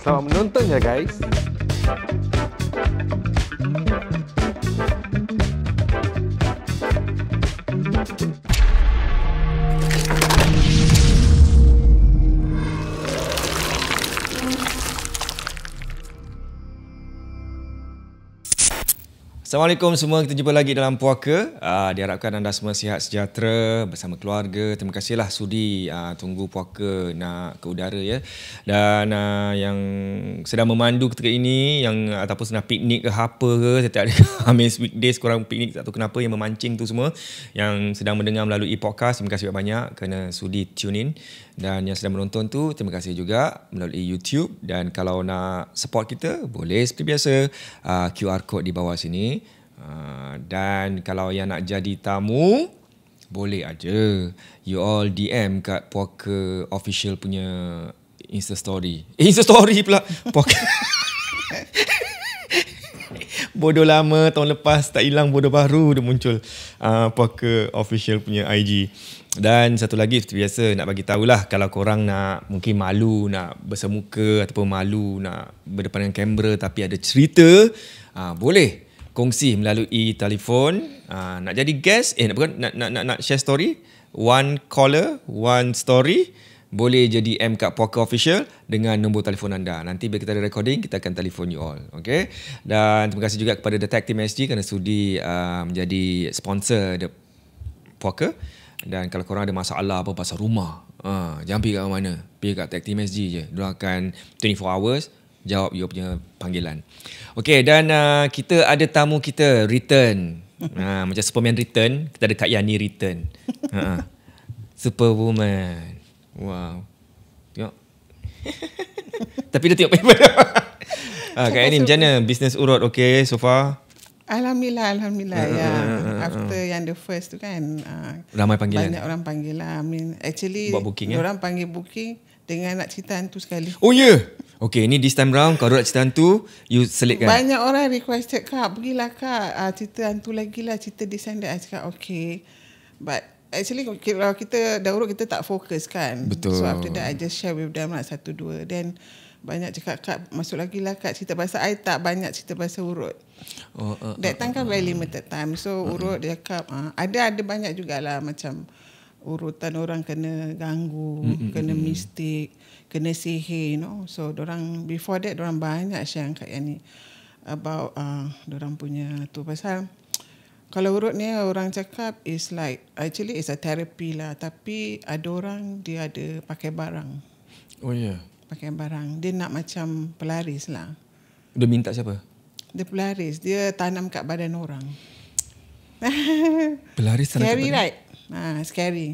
Selamat menonton ya guys. Assalamualaikum semua, kita jumpa lagi dalam Puaka. Diharapkan anda semua sihat sejahtera bersama keluarga. Terima kasihlah sudi tunggu Puaka nak ke udara ya. Dan yang sedang memandu ketika ini, yang ataupun sedang piknik ke apa ke, setiap hari Khamis weekdays korang piknik, tak tahu kenapa, yang memancing tu semua, yang sedang mendengar melalui podcast, terima kasih banyak kerana sudi tune in. Dan yang sedang menonton tu, terima kasih juga melalui YouTube. Dan kalau nak support kita, boleh seperti biasa, QR code di bawah sini. Dan kalau yang nak jadi tamu, boleh aja you all DM kat Puaka Official punya Insta Story. Insta Story pula. Puaka. Bodoh lama tahun lepas tak hilang, bodoh baru dia muncul. Puaka Official punya IG. Dan satu lagi seperti biasa nak bagi tahulah, kalau korang nak mungkin malu nak bersemuka ataupun malu nak berdepan dengan kamera tapi ada cerita, boleh kongsi melalui telefon. Nak jadi guest, nak share story, one caller, one story, boleh jadi M kat Puaka Official dengan nombor telefon anda. Nanti bila kita ada recording, kita akan telefon you all. Okay? Dan terima kasih juga kepada The Tag Team SG kerana sudi menjadi sponsor The Puaka. Dan kalau korang ada masalah apa pasal rumah, jangan pergi kat mana, pergi kat Tag Team SG je. Diorang akan 24 hours jawab you punya panggilan. Okay, dan kita ada tamu kita return. Macam Superman return, kita ada Kak Yani return. Superwoman. Wow. Tengok. Tapi dia tengok paper. Kak Yani macam mana? Business urut okay so far? Alhamdulillah. Ya. After yang the first tu kan, ramai panggilan. Banyak orang panggil lah. I mean, actually buat booking, orang panggil booking dengan nak cerita hantu sekali. Oh ya? Yeah. Okay, ni this time round kalau nak cerita hantu, you selitkan. Banyak orang requested, Kak, pergilah Kak, cerita hantu lagi lah, cerita this and that. I cakap okay. But actually kalau kita dah urut, kita tak fokus kan. Betul. So after that I just share with them lah satu dua. Then banyak cakap, Kak masuk lagi lah Kak cerita pasal I tak banyak cerita pasal urut. That time kan very limited time. So urut dia cakap ada banyak jugalah macam urutan orang kena ganggu, kena mistik, kena sihir, you know. So dorang before that dorang banyak share kat yang ni about dorang punya tu pasal kalau urut ni orang cakap is like actually is a therapy lah, tapi ada orang dia ada pakai barang. Oh ya. Yeah. Pakai barang. Dia nak macam pelaris lah. Dia minta siapa? Dia pelaris. Dia tanam kat badan orang. Pelaris tanam scary, kat badan? Right? Scary.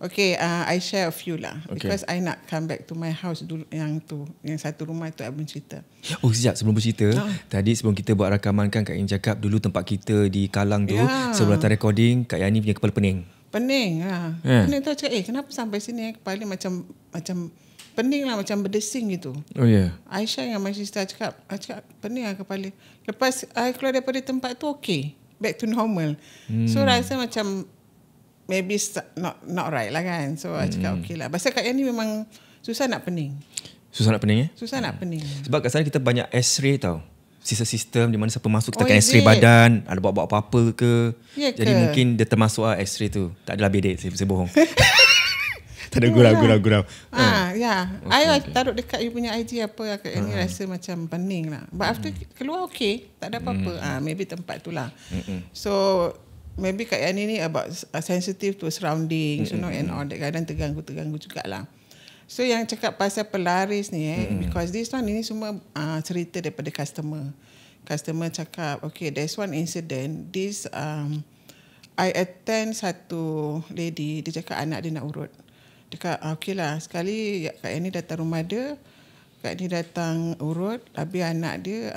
Okay, I share a few lah. Okay. Because I nak come back to my house dulu, yang tu. Yang satu rumah tu I pun cerita. Oh sekejap, sebelum bercerita, tadi sebelum kita buat rakaman kan Kak Yani cakap dulu tempat kita di Kalang tu, sebelum datang recording, Kak Yani punya kepala pening. Pening lah. Pening tu cakap, kenapa sampai sini kepala macam pening lah, macam berdesing gitu. Oh ya. Yeah. Aisyah yang my sister cakap pening lah kepala. Lepas I keluar daripada tempat tu okay, back to normal. So rasa macam maybe not right lah kan. So I cakap okay lah. Pasal Kak Yani memang susah nak pening. Susah nak pening Susah nak pening. Sebab kat sana kita banyak X-ray tau. Sistem di mana siapa masuk kita akan X-ray badan, ada buat apa ke. Ya Jadi ke? mungkin dia termasuk X-ray tu. Tak adalah bedek, saya bohong. Tak ada gurau. Ya. I taruh dekat you punya IG apa Kak Yani rasa macam pening lah. But after keluar okay, tak ada apa-apa. Maybe tempat tu lah. So maybe Kak Yani ni about sensitive to surroundings, you know, and all that. Kadang terganggu jugalah. So yang cakap pasal pelaris ni because this one ini semua cerita daripada customer. Customer cakap, okay, there's one incident. This I attend satu lady, dia cakap anak dia nak urut. Dia cakap, okay lah, sekali Kak Yani datang rumah dia, Kak Yani datang urut, habis anak dia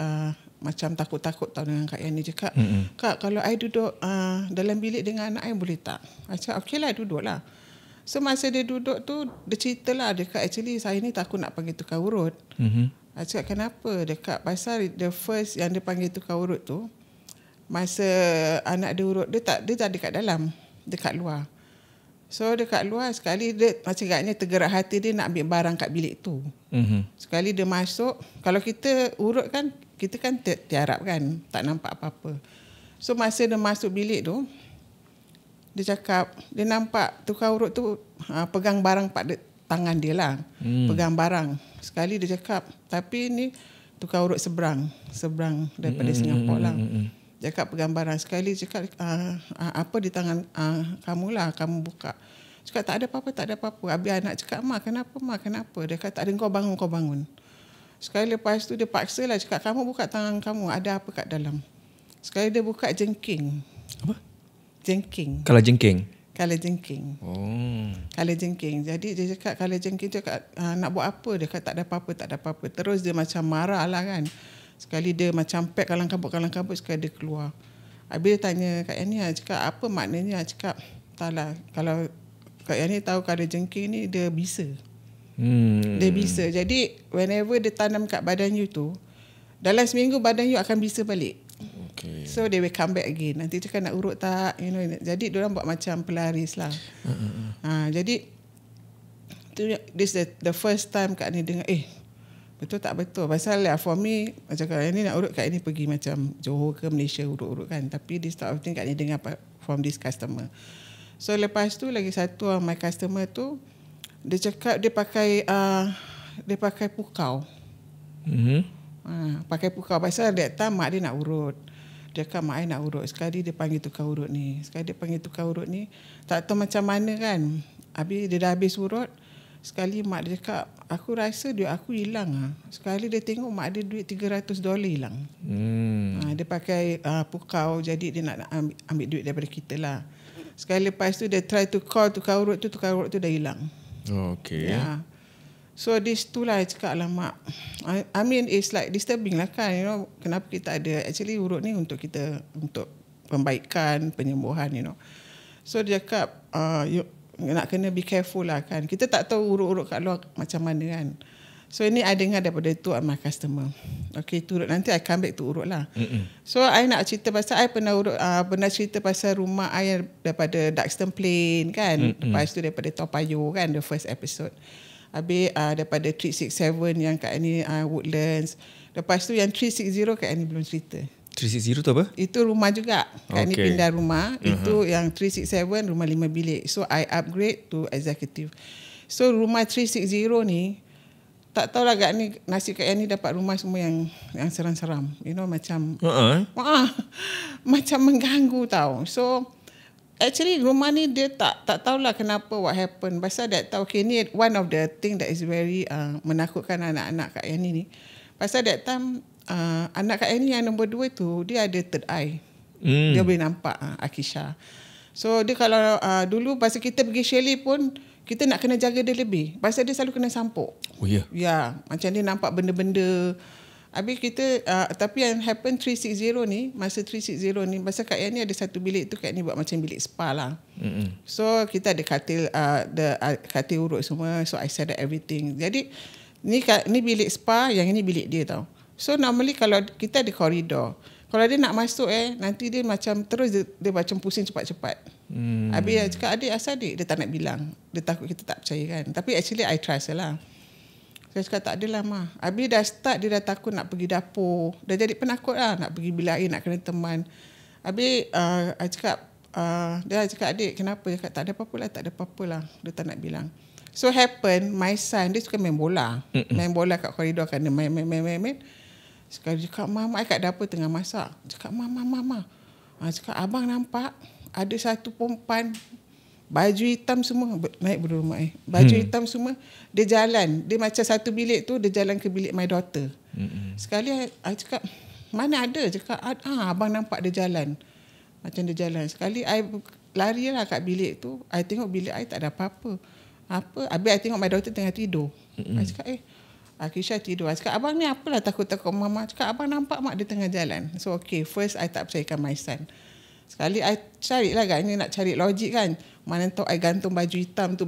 macam takut-takut tau dengan Kak Yani. Dia cakap, Kak, kalau I duduk dalam bilik dengan anak I boleh tak? I cakap, okay lah, duduk lah. So masa dia duduk tu, dia cerita lah, dia cakap, actually saya ni takut nak panggil tukar urut. I cakap, kenapa? Dia cakap, pasal the first yang dia panggil tukar urut tu, masa anak dia urut, dia tak dekat dalam, dekat luar. So dekat luar sekali dia macam agaknya tergerak hati dia nak ambil barang kat bilik tu. Sekali dia masuk, kalau kita urut kan, kita kan tiarap kan, tak nampak apa-apa. So masa dia masuk bilik tu, dia cakap, dia nampak tukar urut tu pegang barang pada tangan dia lah. Pegang barang. Sekali dia cakap, tapi ni tukar urut seberang daripada Singapura lah. Dia cakap pegang barang. Sekali dia cakap, apa di tangan kamu lah, kamu buka. Cakap tak ada apa-apa. Habis anak cakap, Mak kenapa? Dia kata tak ada, kau bangun. Sekali lepas tu dia paksa lah, cakap kamu buka tangan kamu, ada apa kat dalam. Sekali dia buka jengking. Apa? Jengking. Kalau jengking? Kala jengking. Kala jengking. Jadi dia cakap kala jengking tu cakap, nak buat apa? Dia kata tak ada apa-apa. Terus dia macam marah lah kan. Sekali dia macam pack kalang kabut, sekali dia keluar. Habis dia tanya Kak Yani, cakap apa maknanya? Cakap tak lah, kalau Kak Yani tahu kala jengking ni dia bisa. Dia bisa. Jadi whenever dia tanam kat badan you tu, dalam seminggu badan you akan bisa balik. Okay. So they will come back again. Nanti cakap nak urut tak, you know. Jadi diorang buat macam pelaris lah. Jadi this the first time Kak ni dengar, betul tak betul. Pasal for me, macam Kak ni nak urut, Kak ni pergi macam Johor ke Malaysia urut-urut kan. Tapi this type of thing Kak ni dengar from this customer. So lepas tu lagi satu my customer tu, dia cakap dia pakai pukau. Pakai pukau. Pasal that time mak dia nak urut. Dia cakap mak dia nak urut. Sekali dia panggil tukar urut ni. Tak tahu macam mana kan. Habis dia dah habis urut. Sekali mak dia cakap, aku rasa duit aku hilang lah. Sekali dia tengok mak dia duit $300 hilang. Dia pakai pukau, jadi dia nak ambil duit daripada kita lah. Sekali lepas tu dia try to call tukar urut tu dah hilang. Okay. So this tu lah cakap lah mak. I mean it's like disturbing lah kan, you know. Kenapa kita ada, actually urut ni untuk kita, untuk pembaikan, penyembuhan, you know. So dia cakap nak kena be careful lah kan. Kita tak tahu urut-urut kat luar macam mana kan. So ini I dengar daripada tu my customer. Okay, tu urut. Nanti I come back to urut lah. So I nak cerita pasal I pernah urut, pernah cerita pasal rumah I daripada Duxton Plain kan. Lepas tu daripada Toa Payoh kan, the first episode. Habis daripada 367 yang kat ni Woodlands. Lepas tu yang 360 kat ni belum cerita. 360 tu apa? Itu rumah juga. Kat ni pindah rumah. Itu yang 367 rumah 5 bilik. So I upgrade to executive. So rumah 360 ni, tak tahulah kat ni nasib kat ni dapat rumah semua yang seram-seram. You know, macam macam mengganggu tau. So actually rumah ni dia tak tahulah kenapa, what happened. Pasal that tahu, okay, ni one of the thing that is very menakutkan anak-anak Kak Yani ni. Pasal that time anak Kak Yani yang nombor 2 tu, dia ada third eye. Dia boleh nampak Akisha. So dia kalau dulu pasal kita pergi Shelley pun, kita nak kena jaga dia lebih. Pasal dia selalu kena sampuk. Oh ya? Ya, macam dia nampak benda-benda. Habis kita, tapi yang happen 360 ni, masa 360 ni, pasal Kak Yani ada satu bilik tu, Kak ni buat macam bilik spa lah. So kita ada katil urut semua. So I set up everything. Jadi ni bilik spa, yang ini bilik dia tau. So normally kalau kita ada koridor, kalau dia nak masuk nanti dia macam terus dia macam pusing cepat-cepat. Habis dia cakap, adik asal adik, dia tak nak bilang. Dia takut kita tak percaya kan. Tapi actually I trust her lah. Saya cakap tak adalah mah. Habis dah start dia dah takut nak pergi dapur. Dah jadi penakut lah nak pergi bilik air, nak kena teman. Habis I cakap, dia cakap adik kenapa? Dia cakap tak ada apa-apa lah. Dia tak nak bilang. So happen, my son dia suka main bola. Main bola kat koridor kan, dia main. Sekali dia cakap, Mama, I kat dapur tengah masak. Dia cakap, Mama. Cakap, abang nampak ada satu perempuan baju hitam semua, naik berdua rumah baju hitam semua, dia jalan. Dia macam satu bilik tu, dia jalan ke bilik my daughter. Sekali I cakap, mana ada? Cakap, abang nampak dia jalan. Macam dia jalan. Sekali I lari lah kat bilik tu. I tengok bilik I tak ada apa-apa. Habis I tengok my daughter tengah tidur. I cakap, Akisha tidur. I cakap, abang ni apalah takut-takut Mama. Cakap, abang nampak mak dia tengah jalan. So okay, first I tak percayakan my son. Sekali I carilah agaknya nak cari logik kan. Mana tahu I gantung baju hitam tu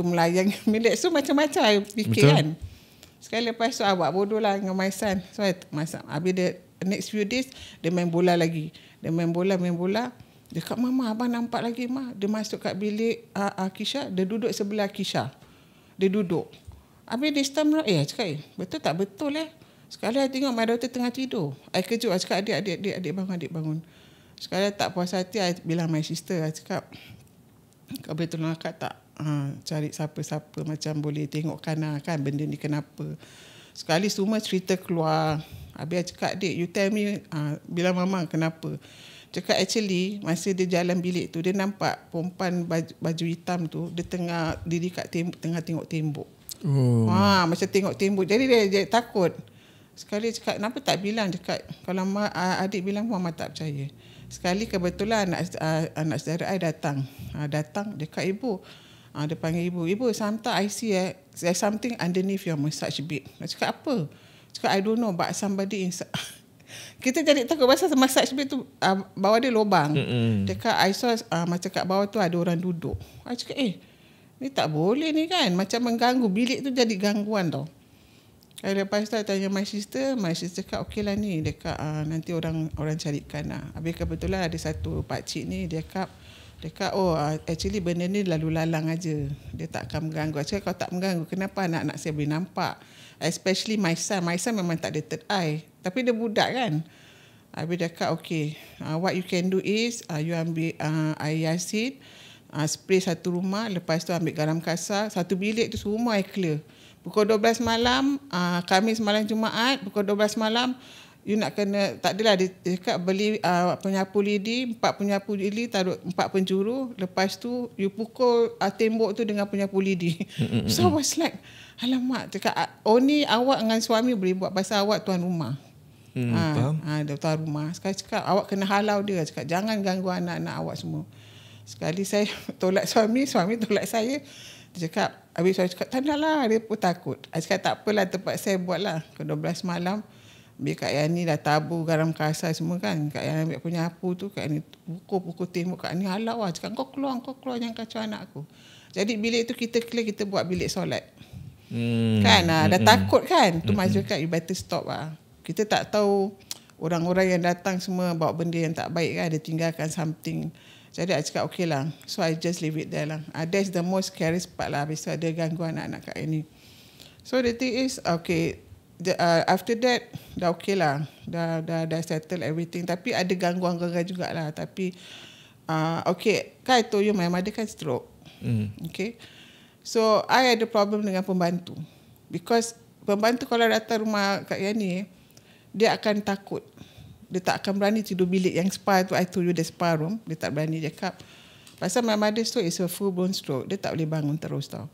melayang bilik. So macam-macam I fikir. Betul. Kan. Sekali lepas tu I buat bodoh lah dengan my son. So I masak. Habis the next few days dia main bola lagi. Dia main bola. Dia cakap, Mama, abang nampak lagi, Ma. Dia masuk kat bilik Kisha. Dia duduk sebelah Kisha. Dia duduk. Habis dia stamp, cakap, betul tak betul Sekali I tengok my daughter tengah tidur. I kejut, I cakap, adik bangun. Sekali tak puas hati, I bilang my sister, I cakap, kau boleh tolong akak tak cari siapa-siapa macam boleh tengok kan benda ni kenapa. Sekali semua cerita keluar. Habis I cakap, Dik, you tell me, bilang Mama kenapa. Cakap actually masa dia jalan bilik tu dia nampak perempuan baju hitam tu dia tengah diri kat tengah tengok tembok. Macam tengok tembok. Jadi dia takut. Sekali cakap kenapa tak bilang, cakap kalau adik bilang Mama tak percaya. Sekali kebetulan anak saudara I datang dekat ibu. Dia panggil ibu, sometimes I see there's something underneath your massage bed. Cakap apa? Cakap I don't know but somebody inside. Kita jadi takut pasal massage bed tu bawah dia lubang. Dekat I saw macam kat bawah tu ada orang duduk. I cakap ni tak boleh ni kan. Macam mengganggu. Bilik tu jadi gangguan tau. Lepas tu I tanya my sister cakap okey lah ni. Dekat nanti orang carikan lah. Habis kebetulan ada satu pakcik ni dia cakap actually benda ni lalu lalang aja. Dia tak akan mengganggu. Cakap kalau tak mengganggu kenapa anak-anak saya boleh nampak? Especially my son memang tak ada third eye. Tapi dia budak kan. Habis dia cakap okay, what you can do is you ambil air yasin, spray satu rumah, lepas tu ambil garam kasar, satu bilik tu semua air clear. Pukul 12 malam, Khamis malam Jumaat, pukul 12 malam, you nak kena, tak adalah, dia cakap beli penyapu lidi, 4 penyapu lidi, taruh 4 penjuru, lepas tu you pukul tembok tu dengan penyapu lidi. So I was like, alamak, cakap, ni awak dengan suami boleh buat pasal awak tuan rumah. Dia tuan rumah. Sekali cakap, awak kena halau dia. Cakap, jangan ganggu anak-anak awak semua. Sekali saya tolak suami tolak saya. Dia cakap, habis saya cakap, tak nak lah, dia pun takut. Saya cakap, tak apalah, tempat saya buat lah. Ke 12 malam, habis Kak Yani dah tabur garam kasar semua kan. Kak Yani ambil penyapu tu, Kak Yani pukul tembok, Kak Yani halau lah. Cakap, kau keluar, jangan kacau anak aku. Jadi bilik tu kita clear, kita buat bilik solat. Dah takut kan. Tu Mas cakap, you better stop lah. Kita tak tahu orang-orang yang datang semua bawa benda yang tak baik kan. Dia tinggalkan something. Jadi I cakap okay lah. So I just leave it there lah. That's the most scary part lah. Habis ada gangguan anak-anak Kak ini. So the thing is, okay. After that, dah okay lah. Dah settle everything. Tapi ada gangguan-gangguan jugalah. Tapi, okay. Kan I told you my mother kan stroke. Okay. So I ada problem dengan pembantu. Because pembantu kalau datang rumah Kak Yani, dia akan takut. Dia tak akan berani tidur bilik yang spa tu. I told you the spa room. Dia tak berani. Dia cakap, pasal my mother stroke is a full blown stroke. Dia tak boleh bangun terus tau.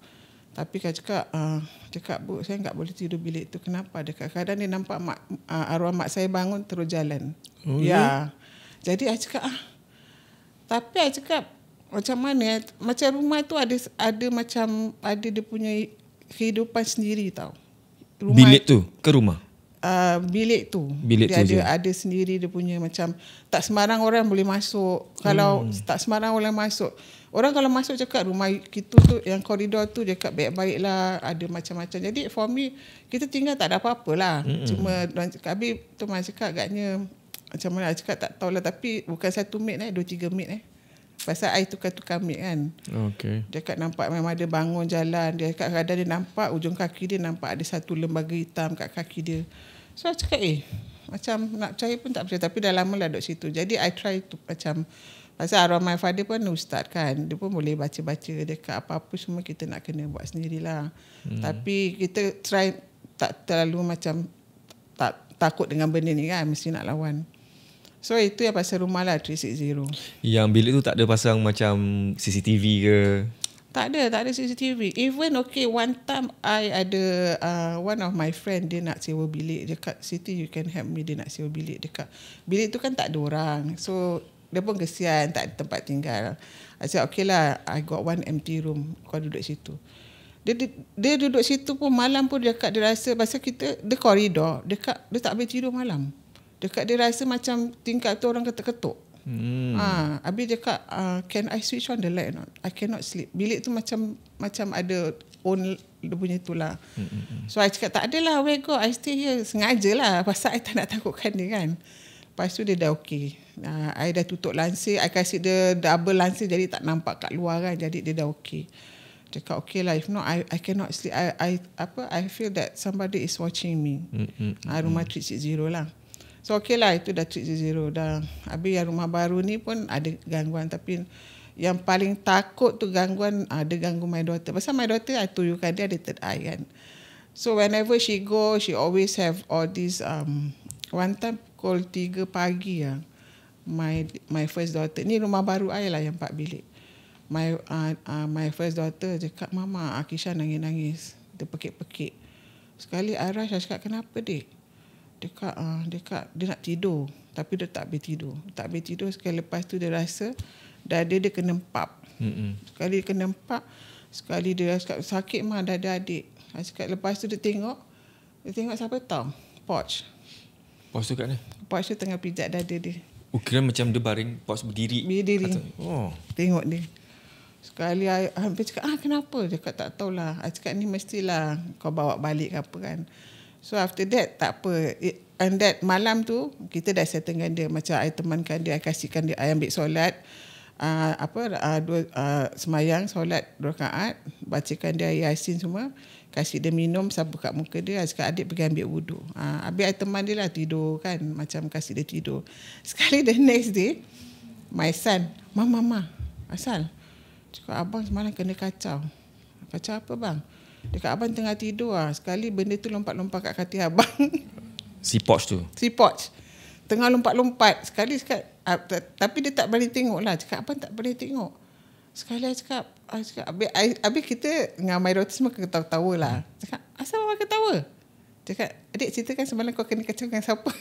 Tapi Kak cakap, Bu, saya tak boleh tidur bilik tu. Kenapa? Dia kadang-kadang dia nampak arwah mak saya bangun terus jalan. Jadi I cakap, tapi I cakap, macam mana? Macam rumah tu ada dia punya kehidupan sendiri tau. Bilik tu ke rumah? Bilik tu dia ada sendiri, dia punya macam tak sembarang orang boleh masuk. Kalau tak sembarang orang masuk, orang kalau masuk cakap rumah kita tu yang koridor tu dia cakap baik-baik lah, ada macam-macam. Jadi for me kita tinggal tak ada apa-apa lah. Cuma habis tu Mas cakap agaknya macam mana, I cakap tak tahulah, tapi bukan 1 maid 2-3 maid pasal I tukar-tukar maid kan. Okay. Dia kat nampak memang ada bangun jalan. Dia kat kadang dia nampak ujung kaki dia nampak ada satu lembaga hitam kat kaki dia. So I cakap macam nak percaya pun tak percaya. Tapi dah lama lah duduk situ. Jadi I try to macam, pasal arwah my father pun ustaz kan. Dia pun boleh baca-baca. Dia kat apa-apa semua kita nak kena buat sendirilah. Tapi kita try tak terlalu macam takut dengan benda ni kan. Mesti nak lawan. So itu yang pasal rumah lah 360. Yang bilik tu tak ada pasang macam CCTV ke? Tak ada CCTV. Even okay, one time I ada one of my friend, dia nak sewa bilik. Dia kat Siti, you can help me, dia nak sewa bilik. Dekat bilik tu kan tak ada orang. So dia pun kesian, tak ada tempat tinggal. I said okay lah, I got one empty room, kau duduk situ. Dia duduk situ pun malam pun dia rasa, pasal kita dia koridor, dia tak boleh tidur malam. Dia rasa macam tingkat tu orang ketuk-ketuk. Habis dia cakap, can I switch on the light or not? I cannot sleep. Bilik tu macam ada own dia punya tu lah. So I cakap, tak adalah, where go, I stay here. Sengaja lah, pasal I tak nak takutkan dia kan. Lepas tu dia dah okay. I dah tutup lansir, I kasih dia double lansir jadi tak nampak kat luar kan, jadi dia dah okey. Cakap okay lah, if not I cannot sleep. I feel that somebody is watching me. Rumah 360 lah. So okay lah, itu dah 360 dah. Habis yang rumah baru ni pun ada gangguan, tapi yang paling takut tu gangguan, ada ganggu my daughter. Pasal my daughter, I told you kan, dia ada third eye kan. So whenever she go, she always have all this one time pukul 3 pagi lah. My first daughter, ni rumah baru I lah yang 4 bilik. My first daughter cakap, Mama, Akisha nangis-nangis. Dia pekik-pekik. Sekali I rush, I cakap, kenapa dek? Dia nak tidur. Tapi dia tak boleh tidur. Tak boleh tidur. Sekali lepas tu dia rasa dada dia kena empap. Sekali dia kena empap. Sekali dia cakap, sakit mah dada adik. I cakap, lepas tu dia tengok siapa tahu? Poch tu kat mana? Poch tu tengah pijat dada dia. Kira macam dia baring, Poch berdiri. Tengok dia. Sekali I hampir cakap, kenapa? Dia cakap, tak tahulah. I cakap, ni mestilah kau bawa balik ke apa kan. So after that, tak apa. And that malam tu, kita dah settlekan dia. Macam I temankan dia, I kasihkan dia, I ambil solat. Semayang, solat 2 rakaat. Bacakan dia Yasin semua. Kasih dia minum, sapu kat muka dia. I cakap, adik pergi ambil wudu. Habis I teman dia lah tidur kan. Macam kasih dia tidur. Sekali the next day, my son, Mama, asal? Cakap, abang semalam kena kacau. Kacau apa bang? Dekat abang tengah tidur lah. Sekali benda tu lompat-lompat kat katil abang. Si Poch tu? Si Poch. Tengah lompat-lompat. Sekali cakap, tapi dia tak berani tengok lah. Cakap, abang tak boleh tengok. Sekali I cakap, habis kita dengan my daughter semua ketawa-tawa lah. Cakap, asal abang ketawa? Cakap, adik ceritakan semalam kau kena kacau dengan siapa?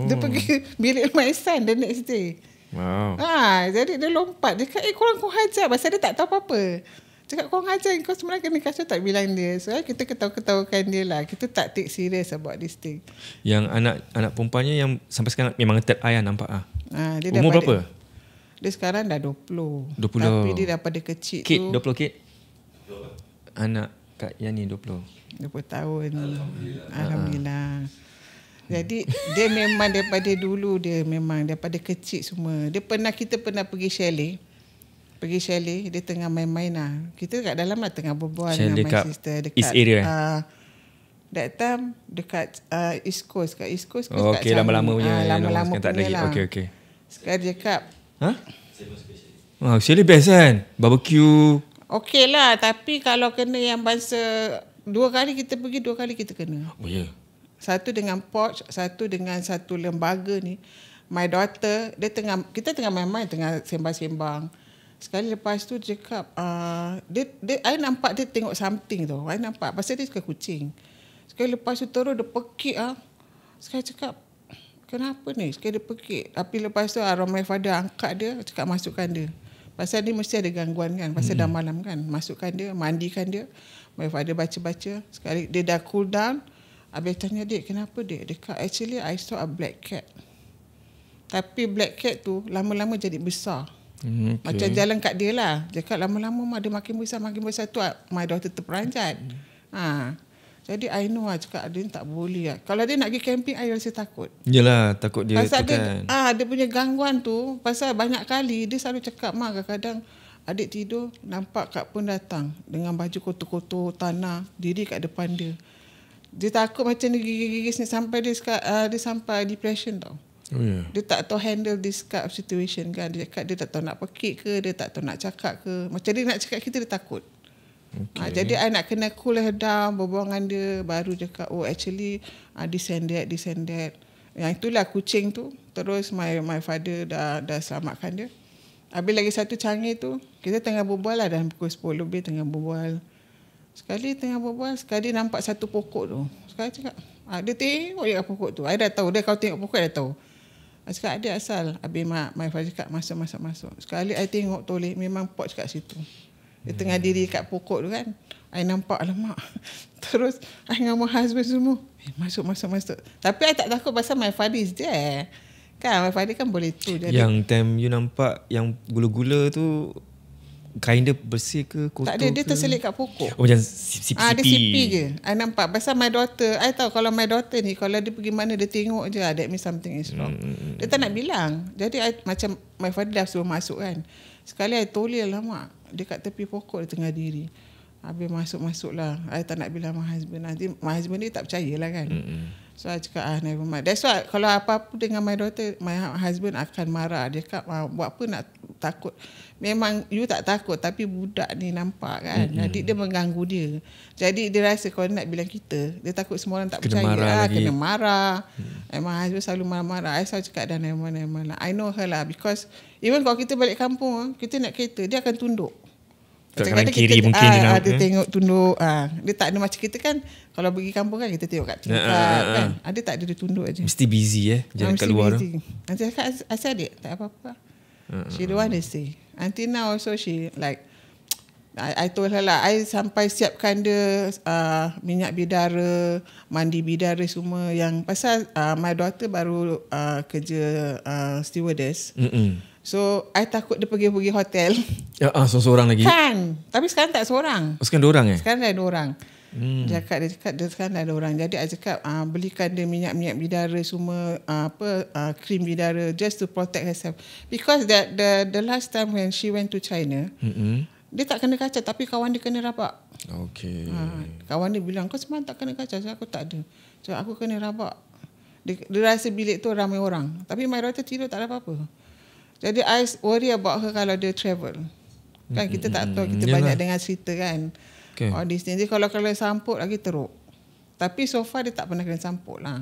Dia pergi bilik my son the next day. Wow. Jadi dia lompat. Dia kata, korang kau hajar. Pasal dia tak tahu apa-apa. Cakap, korang hajar. Kau sebenarnya kena kacau tak bilang dia. So kita ketawa-ketawakan dia lah. Kita tak take serious about this thing. Yang anak perempuannya yang sampai sekarang memang third eye nampak ah. Dia umur berapa? Dia sekarang dah 20. 20. Tapi dia daripada kecil kid, tu. 20 kid? Anak Kak Yani 20 tahun. Alhamdulillah. Jadi dia memang daripada dulu, dia memang daripada kecil semua. Kita pernah pergi chalet. Dia tengah main-main lah. Kita kat dalam lah tengah berbual dengan my sister. Dekat East area that time dekat East Coast. Kat East Coast okay, lama-lama punya. Lama-lama punya lah. Okay. Sekarang dia cakap, chalet best kan? Barbecue. Okay lah. Tapi kalau kena yang bangsa 2 kali kita pergi, 2 kali kita kena. Oh ya. Satu dengan Poch, satu dengan satu lembaga ni. My daughter, kita tengah main-main, tengah sembang-sembang. Sekali lepas tu dia cakap, I nampak dia tengok something tu. I nampak, pasal dia suka kucing. Sekali lepas tu terus dia pekik lah. Sekali cakap, kenapa ni? Sekali dia pekik. Tapi lepas tu my father angkat dia, cakap masukkan dia. Pasal dia mesti ada gangguan kan. Pasal dah malam kan. Masukkan dia, mandikan dia. My father baca-baca. Sekali dia dah cool down. Habis tanya, dek, kenapa dek? Dia kata, actually I saw a black cat. Tapi black cat tu lama-lama jadi besar. Macam jalan kat dia lah. Dia kata lama-lama dia makin besar tu my daughter terperanjat. Jadi I know lah, cakap dia tak boleh lah. Kalau dia nak pergi camping, I rasa takut. Yelah, takut dia pasal tu kan. Dia punya gangguan tu, pasal banyak kali dia selalu cakap, Mak, kadang-kadang adik tidur, nampak Kak pun datang dengan baju kotor-kotor tanah, diri kat depan dia. Dia takut macam dia gigis ni sampai dia sampai depression tau. Dia tak tahu handle this kind of situation kan. Dia cakap dia tak tahu nak pekik ke, dia tak tahu nak cakap ke. Macam dia nak cakap kita, dia takut. Jadi I nak kena cool her down, berbual dengan dia. Baru cakap, actually this and that. Yang itulah kucing tu. Terus my father dah selamatkan dia. Habis lagi satu canggih tu, kita tengah berbual lah, dah pukul 10 lebih tengah berbual. Sekali nampak satu pokok tu. Sekali cakap, dia tengok je kat pokok tu. I dah tahu, dia kalau tengok pokok, I dah tahu. I cakap, ada asal. Habis my father cakap, masuk. Sekali I tengok toleh, memang Poch kat situ. Dia tengah diri kat pokok tu kan. I nampak, alamak. Terus, I dengan my husband semua, masuk. Tapi I tak takut pasal my father is there. Kan, my father kan boleh tu. Jadi, yang time you nampak, yang gula-gula tu, kain dia bersih ke kotor Tak ada, dia ke? terselit kat pokok. Oh macam sipi-sipi. Dia sipi je. I nampak. Pasal my daughter, I tahu kalau my daughter ni, kalau dia pergi mana dia tengok je, that means something is wrong. Dia tak nak bilang. Jadi I, macam my father dah suruh masuk kan. Sekali I toleh lama. Dia kat tepi pokok, dia tengah diri. Habis masuk lah. I tak nak bilang my husband. Nanti my husband ni tak percaya lah kan. So I cakap never mind. That's why kalau apa-apa dengan my daughter, my husband akan marah. Dia cakap buat apa nak takut. Memang you tak takut, tapi budak ni nampak kan. Jadi dia mengganggu dia. Jadi dia rasa kalau nak bilang kita, dia takut semua orang tak kena percaya. Marah lagi. Kena marah. My husband selalu marah-marah. I selalu cakap dah never mind. I know her lah, because even kalau kita balik kampung, kita nak kereta, dia akan tunduk. Tak kanan kiri mungkin dia dia tengok tunduk. Dia tak ada macam kita kan. Kalau pergi kampung kan, kita tengok kat tingkap kan. Dia tak ada, dia tunduk aje. Mesti busy jalan kat luar tu. Nanti cakap asal adik tak apa-apa. She don't want to say. Until now also she like, I told her lah, I sampai siapkan dia minyak bidara, mandi bidara semua yang pasal my daughter baru kerja stewardess. So I takut dia pergi hotel. Seorang lagi. Kan. Tapi sekarang tak seorang. Sekarang 2 orang Sekarang dah 2 orang. Dia cakap dia sekarang dah 2 orang. Jadi I cakap belikan dia minyak bidara semua, krim bidara, just to protect herself. Because the last time when she went to China, dia tak kena kaca, tapi kawan dia kena rabak. Okay. Kawan dia bilang, kau semalam tak kena kaca. Saya aku tak ada. So aku kena rabak. Dia rasa bilik tu ramai orang. Tapi my daughter tidur tak ada apa-apa. Jadi I worry about her kalau dia travel. Kan kita tak tahu, kita banyak dengar cerita kan. Okay. Jadi kalau samput lagi teruk. Tapi so far dia tak pernah kena samput lah.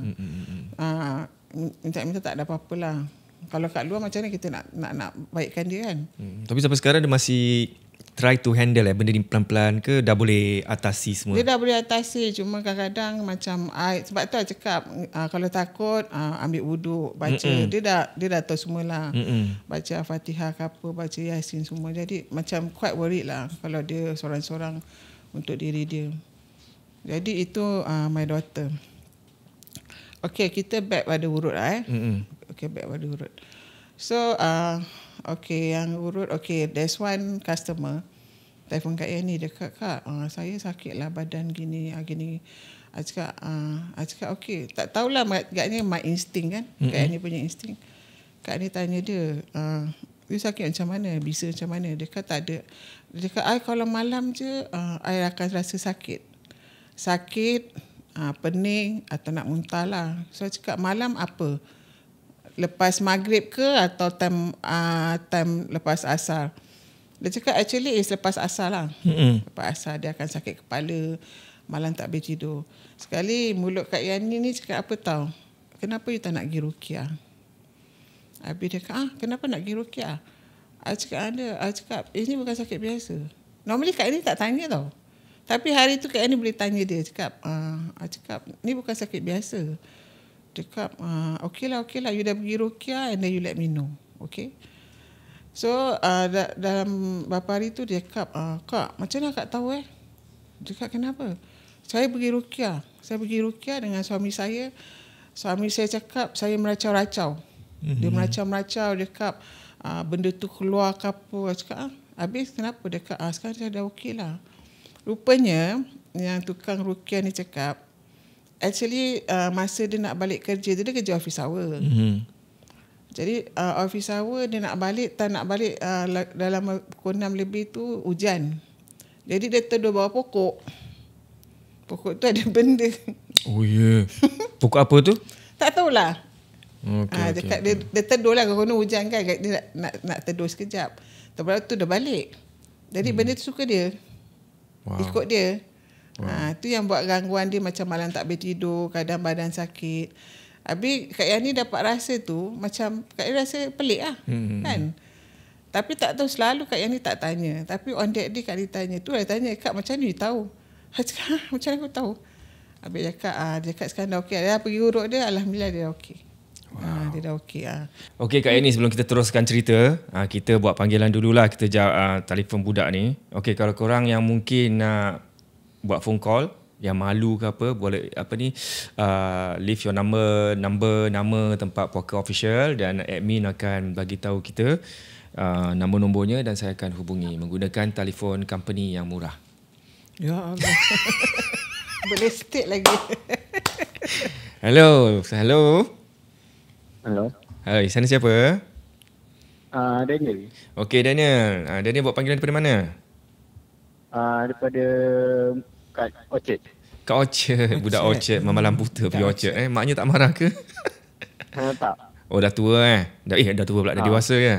Minta tak ada apa-apa lah. Kalau kat luar macam mana kita nak baikkan dia kan. Tapi sampai sekarang dia masih try to handle benda ni pelan-pelan ke dah boleh atasi semua? Dia dah boleh atasi, cuma kadang-kadang macam sebab tu I cakap kalau takut ambil wuduk, baca. Dia dah tahu semualah. Baca Al-Fatihah ke apa, baca Yasin semua. Jadi macam quite worried lah kalau dia sorang-sorang untuk diri dia. Jadi itu my daughter. Okay, kita back pada urut lah Okay, back pada urut. So okay, yang urut, okay, there's one customer telefon kat ni, dia kata, Kak, saya sakit lah badan gini. I cakap okay, tak tahulah agaknya my instinct kan. Kak ni punya instinct. Kak ni tanya dia, you sakit macam mana? Bisa macam mana? Dia kata tak ada. Dia kata, kalau malam je, I akan rasa sakit. Pening atau nak muntah lah. So I cakap, malam apa? Lepas maghrib ke atau time lepas asar? Dia cakap actually is lepas asar lah. Lepas asar dia akan sakit kepala, malam tak boleh tidur. Sekali mulut Kak Yani ni cakap apa tahu? Kenapa you tak nak pergi ruqyah? Habis dia kata, kenapa nak pergi ruqyah? I cakap ini bukan sakit biasa. Normally Kak Yani tak tanya tau. Tapi hari tu Kak Yani boleh tanya dia. Cakap, ni bukan sakit biasa. Dia cakap, okay lah, you dah pergi ruqyah and then you let me know. Okay. So dalam beberapa hari tu dia cakap, Kak, macam mana Kak tahu Dia cakap, kenapa? Saya pergi ruqyah dengan suami saya. Suami saya cakap saya meracau-racau. Dia meracau-racau. Dia cakap benda tu keluar ke apa. Dia cakap, habis kenapa? Dia cakap, sekarang saya dah okey lah. Rupanya yang tukang ruqyah ni cakap, actually masa dia nak balik kerja, dia kerja office hour. Jadi office hour dia nak balik, dalam pukul 6 lebih tu hujan. Jadi dia tidur bawah pokok. Pokok tu ada benda. Oh ya. Pokok apa tu? Tak tahulah. Okay. Dia tidur lah kalau hujan kan. Dia nak tidur sekejap. Lepas tu dia balik. Jadi benda tu suka dia. Wow. Ikut dia. Tu yang buat gangguan dia, macam malam tak boleh tidur, kadang badan sakit. Habis Kak Yani dapat rasa tu, macam Kak Yani rasa pelik lah. Kan? Tapi tak tahu, selalu Kak Yani tak tanya. Tapi on that day Kak Yani tanya. Tu dia tanya, Kak macam ni tahu? Saya cakap, macam mana aku tahu? Habis dia cakap sekarang dah okey. Dia pergi urut dia, alhamdulillah dia okey. Dia dah okey. Okey Kak Yani, sebelum kita teruskan cerita, kita buat panggilan dululah. Kita telefon budak ni. Okey, kalau korang yang mungkin nak buat phone call, yang malu ke apa, boleh apa ni, leave your nama tempat poker official dan admin akan bagi tahu kita nombor-nombornya dan saya akan hubungi menggunakan telefon company yang murah. Ya Allah. Boleh state lagi. Hello. Hello. Hai, sana siapa? Daniel. Okey Daniel. Daniel buat panggilan daripada mana? Daripada kat Orchard. Kat Orchard. Budak Orchard. Mamalam buta pergi Orchard. Maknya tak marah ke? Tak. Oh dah tua dah tua pula, dah dewasa ya?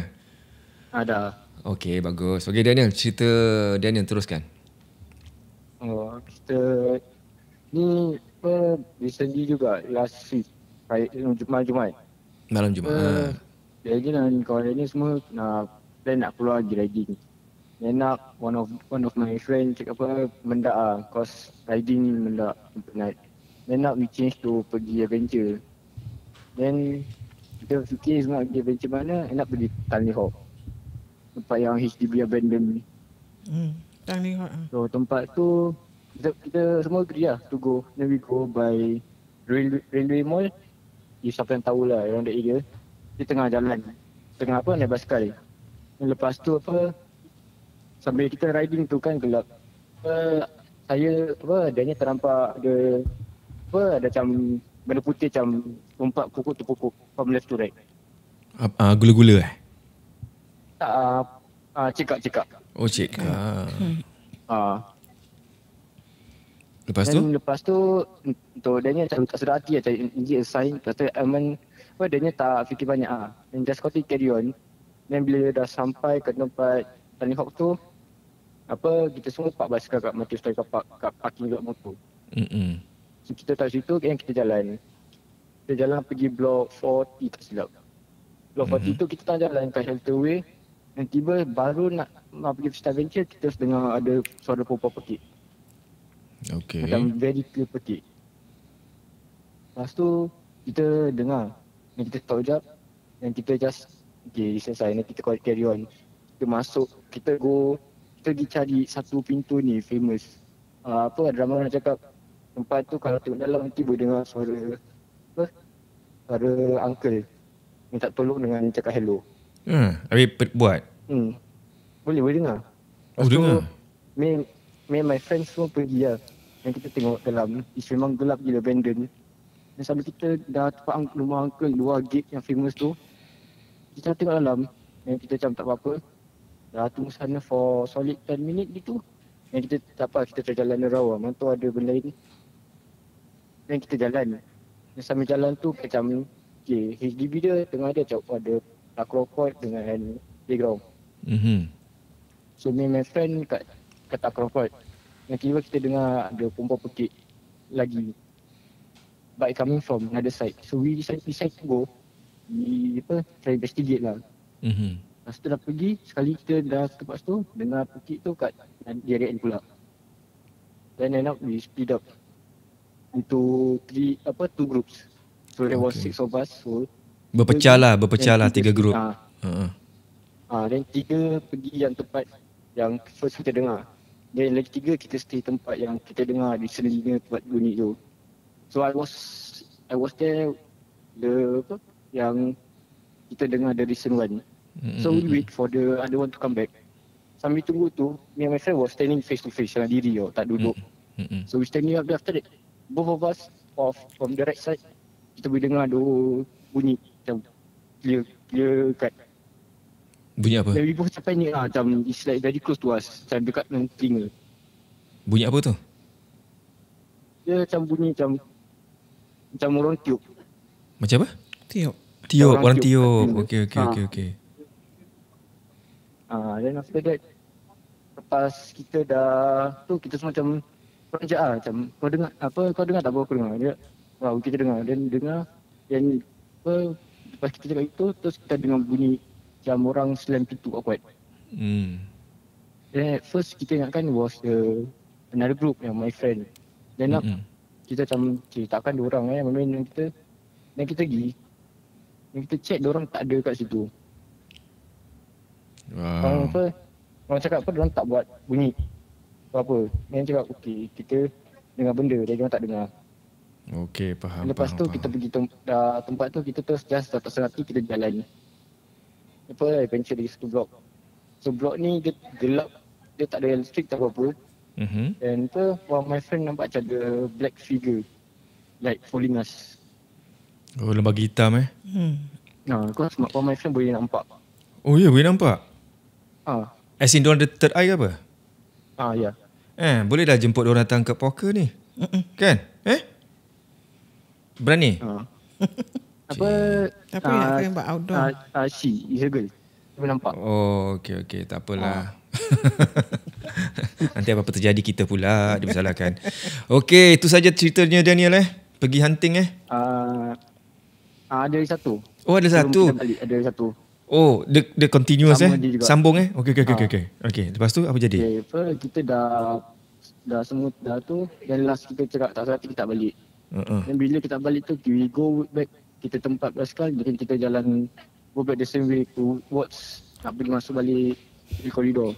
Ada. Okey, bagus. Okey Daniel, cerita Daniel teruskan. Kita ni recently juga last week Jumaat. Malam Jumaat. Jadi dan kawan ni semua plan nak keluar pergi riding. Then one of my friend cakap mendak cause riding mendak penat. Then we change to pergi adventure. Then kita fikir semua pergi adventure mana, enak pergi Tanglin Hawk. Tempat yang HDB abandoned ni. Tanglin Hawk. So tempat tu kita semua agree lah to go. Then we go by Railway Mall. Siapa yang tahu lah around the area. Di tengah jalan. Tengah naik basikal. Dan lepas tu sambil kita riding tu kan gelap. Saya adanya ternampak ada macam benda putih macam tumpak pokok tu pokok from left to right. Gula-gula Tak, cekak. Oh cekak. Lepas tu untuk dia macam tak sedar hati macam injek a sign. Lepas tu Aiman dia tak fikir banyak and just continue carry on. Dan bila dah sampai ke tempat Tanglin Hawk tu, kita semua park basikal kat multi-story kat parking lot motor. So kita tak situ kan kita jalan. Kita jalan pergi blok 40 tak silap. Blok 40 tu kita tengah jalan kat Shelterway. Dan tiba baru nak pergi Vista Adventure, kita dengar ada suara perempuan pekik. Okay. Macam very clear pekik. Lepas tu kita dengar. Dan kita stop sekejap. Dan kita just selesai. Dan kita carry on. Kita masuk, kita pergi cari satu pintu ni famous. Drama nak cakap tempat tu kalau tengok dalam nanti boleh dengar suara uncle minta tolong dengan cakap hello. Habis buat? Boleh dengar. Oh dengar? Me and my friends semua pergi lah. Dan kita tengok dalam, memang gelap gila abandoned. Dan sambil kita dah tempat rumah uncle luar gate yang famous tu, kita tengok dalam dan kita macam tak apa-apa. Dah tunggu sana for solid 10 minit gitu. Dan kita tak apa, kita terjalan rawa. Mantu ada benda lain. Dan kita jalan. Dan sambil jalan tu macam HDB dia tengah ada macam ada takraw dengan playground. So me and my friend kat takraw. Dan tiba kita dengar ada perempuan pekik lagi. But coming from another side. So we decide to go. Try investigate lah. Lepas tu dah pergi, sekali kita dah tempat tu, dengar pekik tu kat DRN pula. Then end up we split up into two groups. So there was 6 of us. So Berpecah lah 3 grup. Dan 3 pergi yang tempat yang first kita dengar. Dan lagi 3 kita stay tempat yang kita dengar di selinga tempat bunyi tu. So I was there yang kita dengar the recent one. So we wait for the other one to come back. Sambil tunggu tu, me and my friend was standing face to face, dengan diri tak duduk. So we standing up, after that both of us from the right side, kita boleh dengar ada bunyi macam clear cut. Bunyi apa? Dan we both sampai ni macam it's like very close to us, macam dekat dengan telinga. Bunyi apa tu? Dia macam bunyi macam orang tiup. Macam apa? Tiup. Orang tiup. Okay. Then after that, lepas kita dah tu, kita semua macam korang je macam kau dengar tak apa aku dengar. Dia kita dengar. Dan dengar dan lepas kita cakap itu, terus kita dengar bunyi macam orang slam pintu kuat. Then at first kita ingatkan was another group yang my friend. Then kita macam takkan diorang main dengan kita. Dan kita pergi. Dan kita check diorang tak ada kat situ. Orang cakap diorang tak buat bunyi apa-apa. Dan cakap okay, kita dengar benda, dia orang tak dengar. Okey, faham. Lepas tu kita pergi tempat tu, kita terus just tak sengaja kita jalan. Eventually satu blok. So blok ni dia gelap, dia tak ada listrik tak apa-apa. And one of my friend nampak macam ada black figure like following us. Oh, lembaga hitam Because one of my friend boleh nampak. Oh ya, boleh nampak? As in diorang ada third eye ke apa? Ya. Boleh dah jemput diorang datang ke poker ni. Kan? Berani? Apa yang buat outdoor? She is a girl. Dia boleh nampak. Oh, okey, tak apalah. Nanti apa-apa terjadi kita pula dipersalahkan. Okey, itu saja ceritanya Daniel pergi hunting ada satu. Oh, ada satu. Ada satu. Oh, dia continuous sambung Okey. Okey, lepas tu apa jadi? Kita dah semua dah tu, dan last kita cakap tak salah kita tak balik. Dan bila kita balik tu, we go back kita tempat basikal, jadi kita jalan go back the same way towards nak pergi masuk balik di koridor.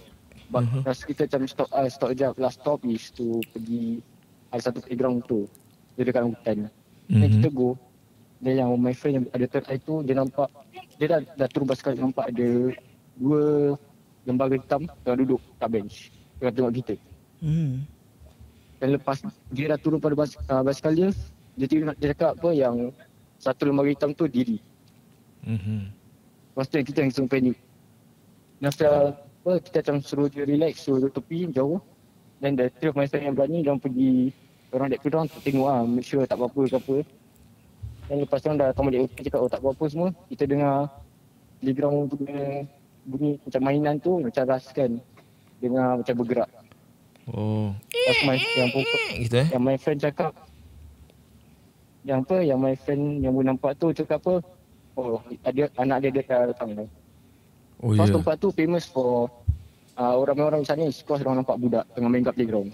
But kita macam stop jap, last stop is to pergi ada satu playground tu. Dia dekat hutan. Dan kita go. Dan yang my friend yang ada third eye tu, dia nampak, dia dah turun basikal, nampak ada 2 lembaga hitam tengah duduk kat bench. Tengah tengok kita. Dan lepas dia dah turun pada basikal dia cakap yang satu lembaga hitam tu diri. Lepas tu kita langsung panik. Dan after kita macam suruh dia relax, suruh tepi jauh. Dan the three of my friend yang berani, diorang pergi orang dek pedang tengok make sure tak apa-apa ke apa. Dan lepas tu dah datang balik cakap tak apa-apa semua. Kita dengar playground punya bunyi macam mainan tu macam raskan. Dengar macam bergerak. Lepas yang my friend cakap, yang my friend yang boleh nampak tu cakap ada anak dia datang. Lepas tempat tu famous for orang-orang di sana, because orang nampak budak tengah main kat playground.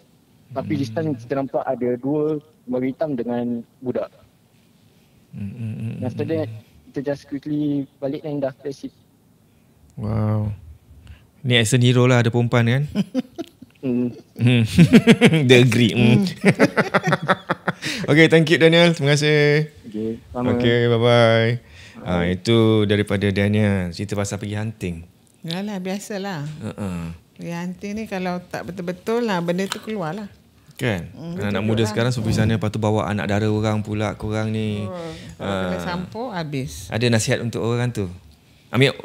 Tapi di sana kita nampak ada 2 lembaga hitam dengan budak. After that, kita just quickly balik dan dah that's it. Wow. Ni action hero lah, ada perempuan kan? Dia agree. Okay, thank you Daniel. Terima kasih. Okay, bye-bye. Itu daripada Daniel, cerita pasal pergi hunting. Yalah, biasalah. Pergi hunting ni kalau tak betul-betul lah, benda tu keluar lah. Kan? Anak muda sekarang pergi sana, lepas tu bawa anak dara orang pula. Korang ni kalau kena sampur, habis. Ada nasihat untuk orang tu?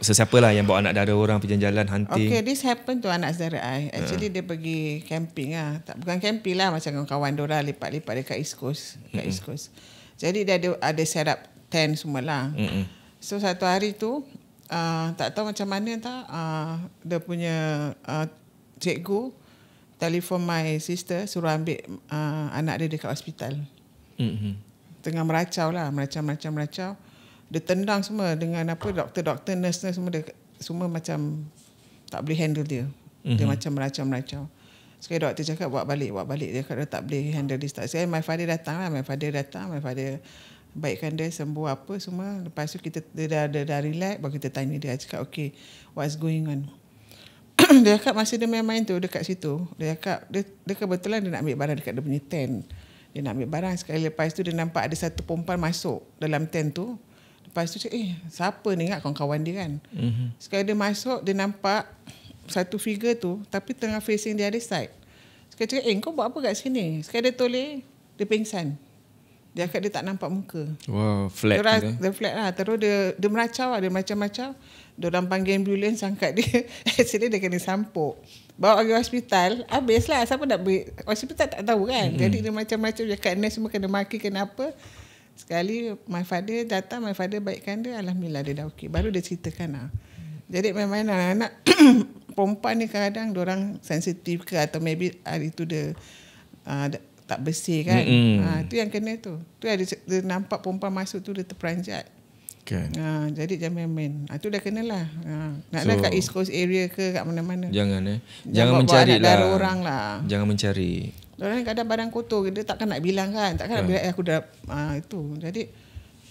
Sesiapa lah yang bawa anak dara orang pergi jalan hunting. Okay, this happen to anak saudara I. Actually dia pergi camping lah. Bukan camping lah, macam kawan-kawan diorang lipat-lipat dekat East Coast. East Coast. Jadi dia ada set up tent semua lah. So satu hari tu, tak tahu macam mana dia punya cikgu telefon my sister suruh ambil anak dia dekat hospital. Tengah meracau. Dia tendang semua dengan doktor, nurse semua macam tak boleh handle dia. Dia macam meracau. Sekali doktor cakap buat balik. Dia kata dia tak boleh handle this. Sekali my father datang. My father baikkan dia, sembuh apa semua. Lepas tu dia dah relax, baru kita tanya dia. Cakap okay, what's going on? Dia cakap masa dia main-main tu dekat situ, dia cakap dia kebetulan dia nak ambil barang dekat dia punya tent. Dia nak ambil barang, sekali lepas tu dia nampak ada satu perempuan masuk dalam tent tu. Lepas tu cakap, siapa ni, ingat kawan-kawan dia kan. Sekali dia masuk, dia nampak satu figure tu tapi tengah facing the other side. Sekali cakap, kau buat apa kat sini? Sekali dia toleh, dia pingsan. Dia cakap dia tak nampak muka. Wow, flat gitu. Dia flat lah. Terus dia meracau lah. Dia macam-macam. Dia orang panggil ambulans, angkat dia. Actually dia kena sampuk. Bawa pergi hospital. Habis lah. Siapa nak beri? Hospital tak tahu kan. Jadi dia macam-macam. Cakap nurse semua kena maki, kenapa. Sekali my father datang. My father baikkan dia. Alhamdulillah dia dah okey. Baru dia ceritakan lah. Jadi memang anak-anak perempuan ni kadang-kadang diorang sensitif ke. Atau maybe hari tu dia tak bersih kan. Itu yang kena tu. Tu dia nampak perempuan masuk tu dia terperanjat. Kan. Jadi jangan main-main. Itu dah kenalah. Nak kat East Coast area ke kat mana-mana. Jangan mencari lah. Orang lah. Jangan mencari. Orang kadang barang kotor, dia takkan nak bilang kan. Takkan nak bilang aku dah itu. Jadi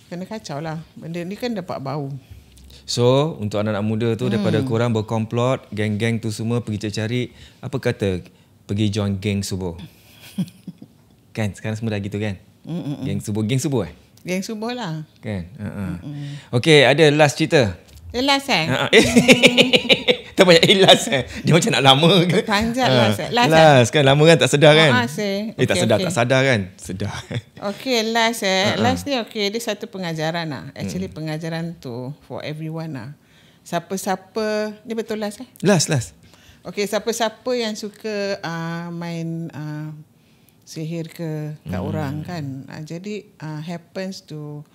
kena kacau lah. Benda ni kan dapat bau. So untuk anak-anak muda tu daripada korang berkomplot, geng-geng tu semua pergi cari, apa kata pergi join geng subuh. Kan sekarang semua dah gitu kan. Geng subuh Geng subuh lah. kan. Okay, ada last cerita. Last Tak banyak last Dia macam nak lama ke? Panjang last kan. Lama kan tak sedar kan. Tak sedar. Tak sadar kan. Sedar. Okay, last last ni okay, dia satu pengajaran lah. Actually pengajaran tu for everyone lah. Siapa-siapa, ni betul last kan? Last. Okay, siapa-siapa yang suka main sihir ke kat orang kan. Jadi happens to,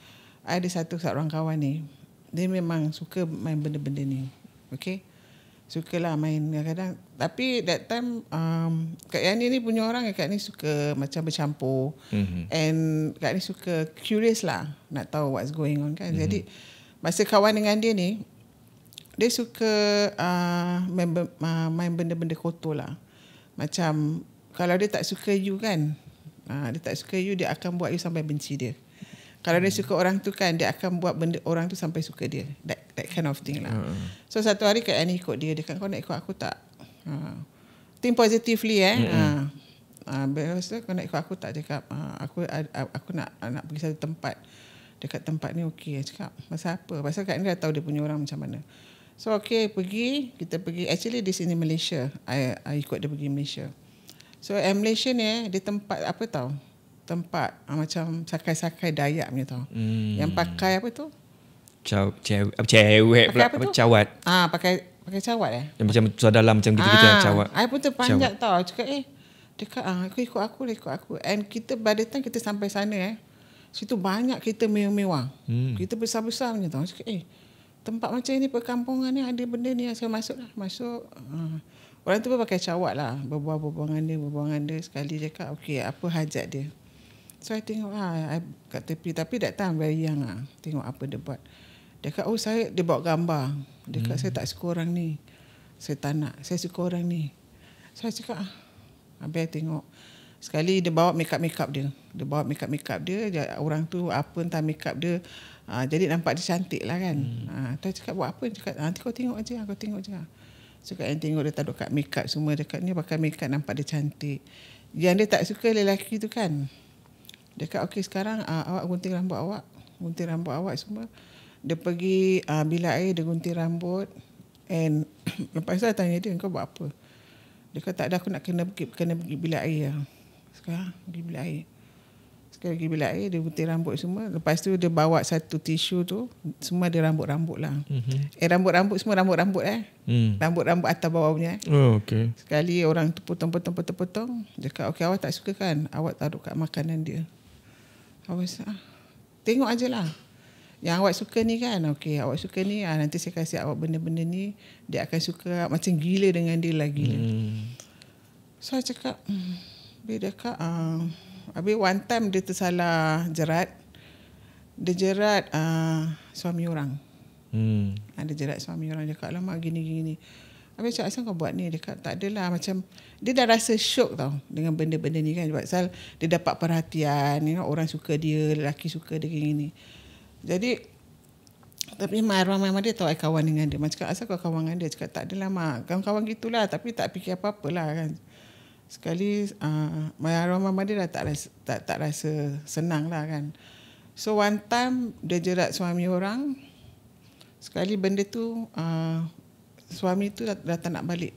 ada seorang kawan ni, dia memang suka main benda-benda ni. Okay, sukalah main kadang-kadang. Tapi that time Kak Yani ni punya orang, Kak ni suka macam bercampur. And Kak ni suka curious lah, nak tahu what's going on kan. Jadi masa kawan dengan dia ni, dia suka main benda-benda kotor lah. Macam kalau dia tak suka you kan, dia tak suka you, dia akan buat you sampai benci dia. Kalau dia suka orang tu kan, dia akan buat benda orang tu sampai suka dia. That kind of thing lah. So satu hari Kak Yani ikut dia kata, kau nak ikut aku tak? Think positively Lepas tu kau nak ikut aku tak? Cakap aku nak pergi satu tempat. Dekat tempat ni okey. Cakap pasal apa? Pasal Kak ni dah tahu dia punya orang macam mana. So okey, kita pergi. Actually di sini Malaysia. I ikut dia pergi Malaysia. So Malaysia ni dia tempat apa tau? Tempat macam sakai-sakai Dayak punya tau. Yang pakai apa tu? Cewek pula, apa cawat. Pakai cawat Yang macam suara dalam macam gitu-gitu yang cawat. I pun terpanjat tau. Cakap dekat aku ikut aku. And kita by the time kita sampai sana situ banyak kereta mewah-mewah. Kita besar-besar punya tau. Cakap tempat macam ni perkampungan ni ada benda ni. Saya masuk. Orang tu pun pakai cawat lah. Berbual dengan dia sekali. Cakap okey, apa hajat dia. So I tengok kat tepi. Tapi that time very young lah. Tengok apa dia buat. Dia kata dia bawa gambar. Dia kata saya tak suka orang ni. Saya tak nak. Saya suka orang ni. So I cakap habis I tengok. Sekali dia bawa make up dia. Dia bawa make up dia. Orang tu apa entah make up dia. Jadi nampak dia cantik lah kan. Dia cakap buat apa? Dia cakap nanti kau tengok je. So kat yang tengok dia taruh kat make up semua. Dekat ni pakai make up nampak dia cantik. Yang dia tak suka lelaki tu kan. Dia kata okey sekarang awak gunting rambut awak semua. Dia pergi bilik air, dia gunting rambut. And lepas tu saya tanya dia, kau buat apa? Dia kata tak ada, aku nak kena pergi bilik air. Sekarang pergi bilik air. Dia gunting rambut semua. Lepas tu dia bawa satu tisu tu, semua ada rambut-rambut lah. Rambut-rambut semua rambut-rambut rambut-rambut atas bawah punya. Okay. Sekali orang tu potong. Dia kata okey, awak tak suka kan? Awak taruh kat makanan dia. Awak tengok aje lah. Yang awak suka ni kan, okey, awak suka ni, nanti saya kasih awak benda-benda ni, dia akan suka macam gila dengan dia lagi. So saya cakap, dia cakap, habis one time dia tersalah jerat. Dia jerat suami orang. Dia jerat suami orang. Dia cakap, lama gini-gini. Habis cakap, asal kau buat ni? Dia kata, tak adalah. Macam, dia dah rasa syok tau dengan benda-benda ni kan. Pasal dia dapat perhatian, orang suka dia, lelaki suka dia gini. Jadi, tapi arwah mama dia tahu I kawan dengan dia. Macam cakap, asal kau kawan dengan dia? Cakap, tak adalah mak. Kawan-kawan gitulah, tapi tak fikir apa-apa lah kan. Sekali, arwah mama dia dah tak rasa senang lah kan. So, one time, dia jerat suami orang. Sekali benda tu, suami tu dah tak nak balik.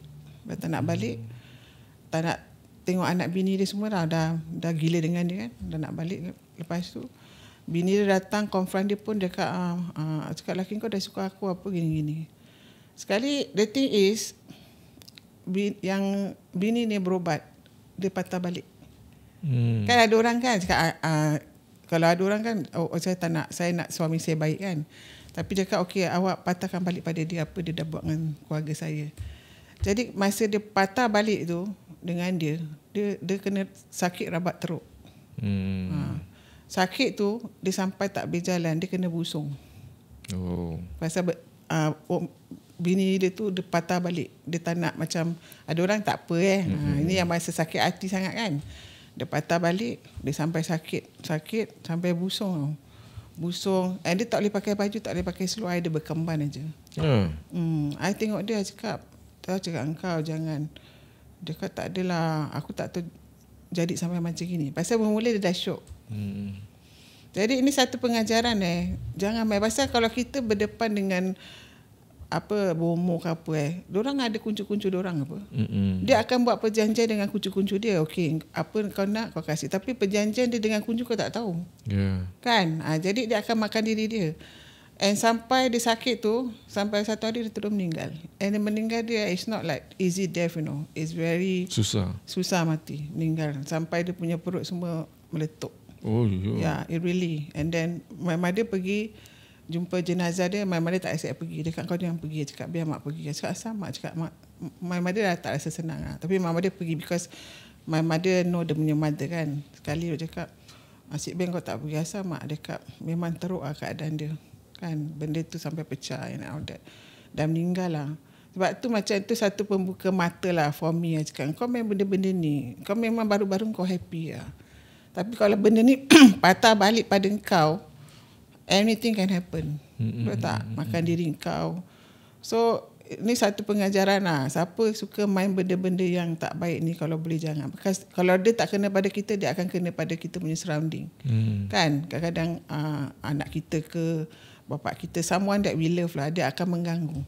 Tak nak tengok anak bini dia semua dah gila dengan dia kan. Dah nak balik. Lepas tu bini dia datang confront dia pun. Dia cakap laki kau dah suka aku apa gini-gini. Sekali the thing is yang bini ni berobat, dia patah balik. Kan ada orang kan cakap kalau ada orang kan saya nak suami saya baik kan. Tapi dia kata okey, awak patahkan balik pada dia apa dia dah buat dengan keluarga saya. Jadi masa dia patah balik tu dengan dia kena sakit rabat teruk. Sakit tu dia sampai tak berjalan, dia kena busung. Pasal bini dia tu dia patah balik. Dia tak nak macam ada orang tak apa ini yang masa sakit hati sangat kan. Dia patah balik, dia sampai sakit sampai busung. And dia tak boleh pakai baju, tak boleh pakai seluar, dia berkemban aja. I tengok dia cakap engkau jangan. Dia kata tak adalah, aku tak tahu jadi sampai macam gini. Pasal bermula dia dah syok. Jadi ini satu pengajaran Jangan main. Pasal kalau kita berdepan dengan apa bomo ke apa diorang ada kuncu-kuncu diorang apa. Dia akan buat perjanjian dengan kuncu-kuncu dia. Okey, apa kau nak kau kasih. Tapi perjanjian dia dengan kuncu kau tak tahu. Kan? Jadi dia akan makan diri dia. And sampai dia sakit tu, sampai satu hari dia terus meninggal. And dia meninggal dia, it's not like easy death, you know. It's very susah mati, meninggal. Sampai dia punya perut semua meletup. Oh, yeah. Yeah, it really. And then my mother pergi jumpa jenazah dia, my mother tak accept pergi. Dia kata kau jangan pergi. Cakap biar mak pergi. Cakap asal mak. Cakap mak, my mother dah tak rasa senang lah. Tapi my mother pergi because my mother know dia punya mother kan. Sekali dia cakap, Asyik Ben kau tak pergi asal mak. Dia cakap memang teruk lah keadaan dia. Kan benda tu sampai pecah and all that. Dah meninggal lah. Sebab tu macam tu satu pembuka mata lah for me. Cakap kau main benda-benda ni, kau memang baru-baru kau happy lah. Tapi kalau benda ni patah balik pada kau, anything can happen. Betul tak? Makan diri kau. So ni satu pengajaran lah. Siapa suka main benda-benda yang tak baik ni, kalau boleh jangan. Because kalau dia tak kena pada kita, dia akan kena pada kita punya surrounding. Kan? Kadang-kadang anak kita ke bapa kita, someone that we love lah, dia akan mengganggu.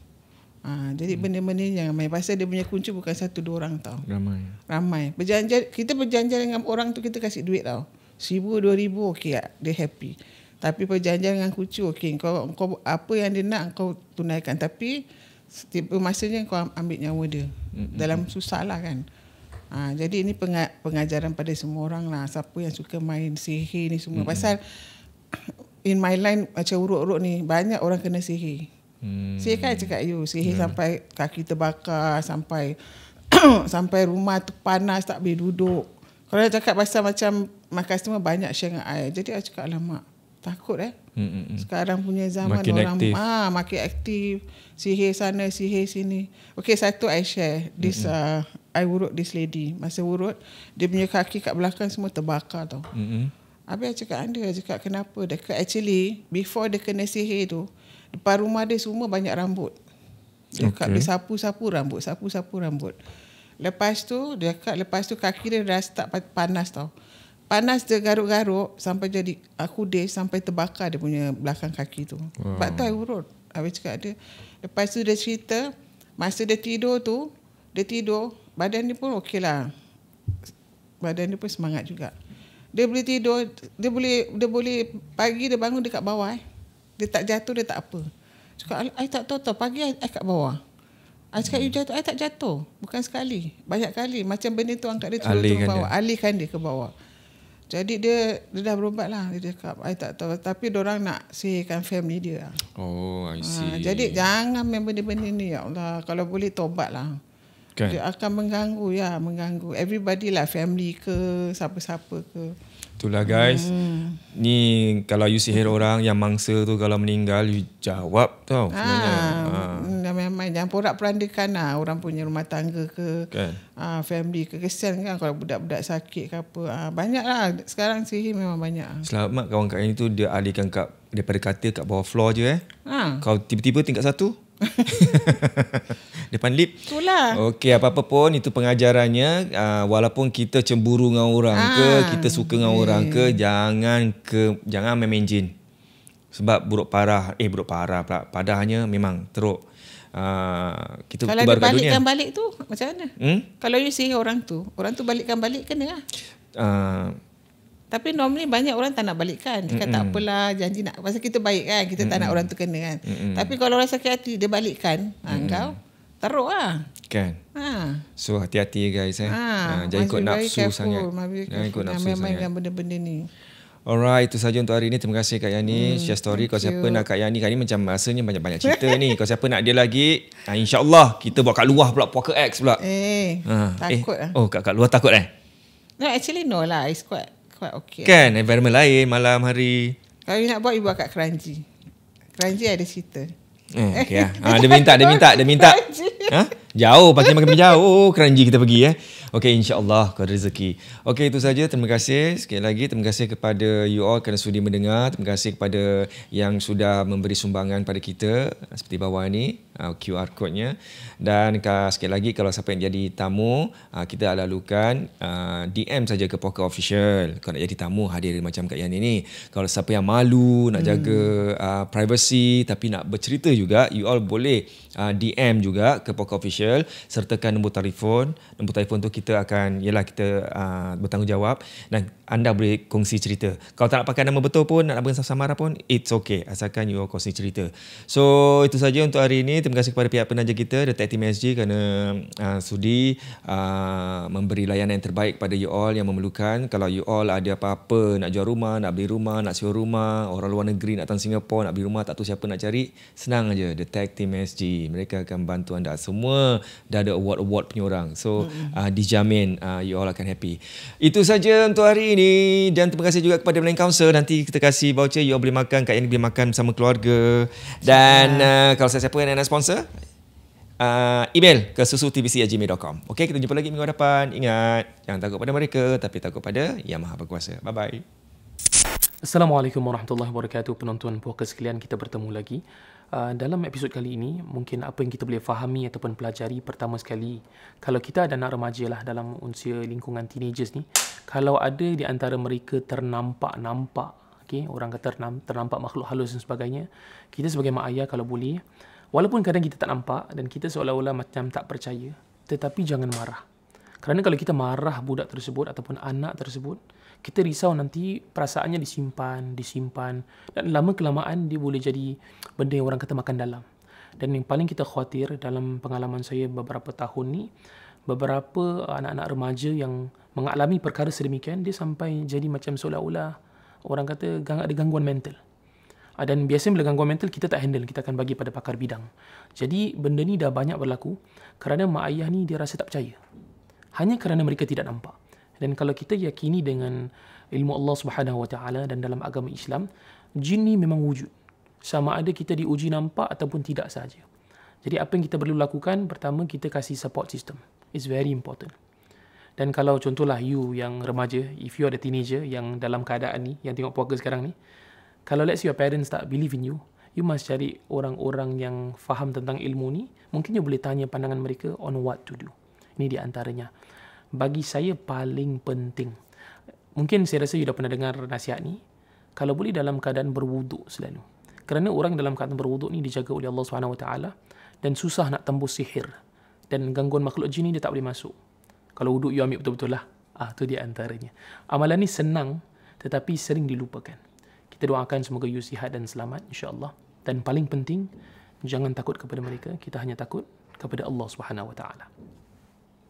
Jadi benda-benda yang main. Pasal dia punya kunci bukan satu dua orang tau. Ramai. Kita berjanjian dengan orang tu, kita kasih duit tau. 1,000, 2,000 okey lah. Dia happy. Tapi perjanjian dengan kunci okey. Kau apa yang dia nak kau tunaikan. Tapi tiba masanya kau ambil nyawa dia. Dalam susah lah kan. Jadi ini pengajaran pada semua orang lah. Siapa yang suka main sihir ni semua. Pasal in my line macam urut-urut ni, banyak orang kena sihir. Sihir kan cakap sihir sampai kaki terbakar, sampai sampai rumah tu panas tak boleh duduk. Kalau dia cakap pasal macam customer banyak share dengan I. Jadi I cakap alamak, takut sekarang punya zaman makin orang aktif. Makin aktif. Sihir sana, sihir sini. Okay, satu I share this I urut this lady. Masa urut, dia punya kaki kat belakang semua terbakar tau. Habis I cakap dia cakap kenapa? Dia cakap actually before dia kena sihir tu, depan rumah dia semua banyak rambut. Dia cakap dia sapu-sapu rambut. Lepas tu dia cakap kaki dia dah start panas tau. Panas dia garuk-garuk sampai jadi kudis, sampai terbakar dia punya belakang kaki tu. Sebab tu I urut. Habis cakap dia. Lepas tu dia cerita masa dia tidur tu, badan dia pun okey lah. Badan dia pun semangat juga. Dia boleh tidur, dia boleh pagi dia bangun dekat bawah. Dia tak jatuh, dia tak apa. Cakap, I tak tahu pagi I kat bawah. I cakap, you jatuh, I tak jatuh. Bukan sekali, banyak kali. Macam benda tu angkat dia turun ke bawah. Alihkan dia ke bawah. Jadi dia dah berubat lah. Dia cakap, I tak tahu. Tapi diorang nak sihirkan family dia. Oh, I see. Jadi jangan main benda-benda ni. Ya Allah, kalau boleh tobat lah. Kan? Dia akan mengganggu everybody lah, family ke, siapa-siapa ke. Itulah guys. Ni kalau you sihir orang yang mangsa tu, kalau meninggal you jawab tau sebenarnya. Memang jangan porak-perandakan lah orang punya rumah tangga ke, kan? Family ke. Kesian kan kalau budak-budak sakit ke apa. Banyak lah sekarang sihir memang banyak. Selamat kawan kat ini tu dia alihkan daripada katil kat bawah floor je Kau tiba-tiba tingkat 1 depan lift. Itulah. Okey, apa-apa pun itu pengajarannya. Walaupun kita cemburu dengan orang ke, kita suka dengan orang ke, jangan main jin. Sebab buruk parah pula. Padahnya memang teruk. Kita kalau dia balikkan balik tu macam mana? Kalau you sihir orang tu balikkan balik kena lah. Tapi normally banyak orang tak nak balikkan. Dia kata tak apalah, janji nak. Pasal kita baik kan, kita tak nak orang tu kena kan. Tapi kalau orang sakit hati dia balikkan, kau teruk lah. Kan. So hati-hati guys jangan ikut nafsu sangat. Jangan ikut nafsu sangat. Mainkan benda-benda ni. Alright, itu saja untuk hari ini. Terima kasih Kak Yani share story. Kalau siapa nak Kak Yani, Kak Yani macam rasanya banyak-banyak cerita ni. Kalau siapa nak dia lagi, insyaAllah kita buat kat luar pula, Puaka X pula. Takut lah. Oh, kat luar takut No, actually no lah. It's quite okay. Kan, environment lain malam hari. Kalau you nak buat, you buat kat Kranji. Kranji ada cerita. Okay lah. Dia minta. Jauh, makin jauh Kranji kita pergi Okay, insyaAllah kau ada rezeki. Okay, itu saja. Terima kasih sekali lagi. Terima kasih kepada you all kerana sudi mendengar. Terima kasih kepada yang sudah memberi sumbangan pada kita seperti bawah ni. QR code-nya. Dan sekali lagi kalau siapa yang jadi tamu, kita lalukan DM saja ke Poker Official. Kalau nak jadi tamu hadir macam Kak Yani ni. Kalau siapa yang malu nak jaga privacy tapi nak bercerita juga, you all boleh DM juga ke Poker Official, sertakan nombor telefon. Nombor telefon tu kita akan bertanggungjawab dan anda boleh kongsi cerita. Kalau tak nak pakai nama betul pun, nak bagi samaran pun, it's okay, asalkan you all kongsi cerita. So itu saja untuk hari ini. Terima kasih kepada pihak penaja kita, The Tech Team SG, kerana sudi memberi layanan yang terbaik pada you all yang memerlukan. Kalau you all ada apa-apa, nak jual rumah, nak beli rumah, nak sewa rumah, orang luar negeri nak datang Singapura, nak beli rumah, tak tahu siapa nak cari, senang aja, The Tech Team SG. Mereka akan bantu anda. Semua dah ada award-award punya orang. So dijamin you all akan happy. Itu saja untuk hari ini. Dan terima kasih juga kepada Blind Council. Nanti kita kasih voucher, you all boleh makan, Kak Yani boleh makan bersama keluarga. Dan kalau siapa yang nak sponsor, email ke susutvc@gmail.com. Okey, kita jumpa lagi minggu depan. Ingat, jangan takut pada mereka, tapi takut pada Yang Maha Berkuasa. Bye-bye. Assalamualaikum warahmatullahi wabarakatuh. Penonton poker sekalian, kita bertemu lagi. Dalam episod kali ini, mungkin apa yang kita boleh fahami ataupun pelajari, pertama sekali, kalau kita ada anak remaja lah dalam usia lingkungan teenagers ni, kalau ada di antara mereka ternampak, okay, orang kata ternampak makhluk halus dan sebagainya, kita sebagai mak ayah kalau boleh, walaupun kadang kita tak nampak dan kita seolah-olah macam tak percaya, tetapi jangan marah. Kerana kalau kita marah budak tersebut ataupun anak tersebut, kita risau nanti perasaannya disimpan dan lama-kelamaan dia boleh jadi benda yang orang kata makan dalam. Dan yang paling kita khawatir dalam pengalaman saya beberapa tahun ni, beberapa anak-anak remaja yang mengalami perkara sedemikian, dia sampai jadi macam seolah-olah orang kata ada gangguan mental. Dan biasanya bila gangguan mental kita tak handle, kita akan bagi pada pakar bidang. Jadi benda ni dah banyak berlaku kerana mak ayah ni dia rasa tak percaya. Hanya kerana mereka tidak nampak. Dan kalau kita yakini dengan ilmu Allah Subhanahu Wa Taala dan dalam agama Islam, jin ni memang wujud. Sama ada kita diuji nampak ataupun tidak sahaja. Jadi apa yang kita perlu lakukan, pertama kita kasih support system. It's very important. Dan kalau contohlah you yang remaja, if you are the teenager yang dalam keadaan ni, yang tengok poker sekarang ni, kalau let's say your parents tak believe in you, you must cari orang-orang yang faham tentang ilmu ni. Mungkin you boleh tanya pandangan mereka on what to do. Ini di antaranya. Bagi saya paling penting, mungkin saya rasa you dah pernah dengar nasihat ni, kalau boleh dalam keadaan berwuduk selalu. Kerana orang dalam keadaan berwuduk ni dijaga oleh Allah SWT dan susah nak tembus sihir. Dan gangguan makhluk jin ni dia tak boleh masuk. Kalau wuduk you ambil betul-betul lah. Itu di antaranya. Amalan ni senang tetapi sering dilupakan. Kita doakan semoga you sihat dan selamat insya-Allah. Dan paling penting, jangan takut kepada mereka, kita hanya takut kepada Allah SWT.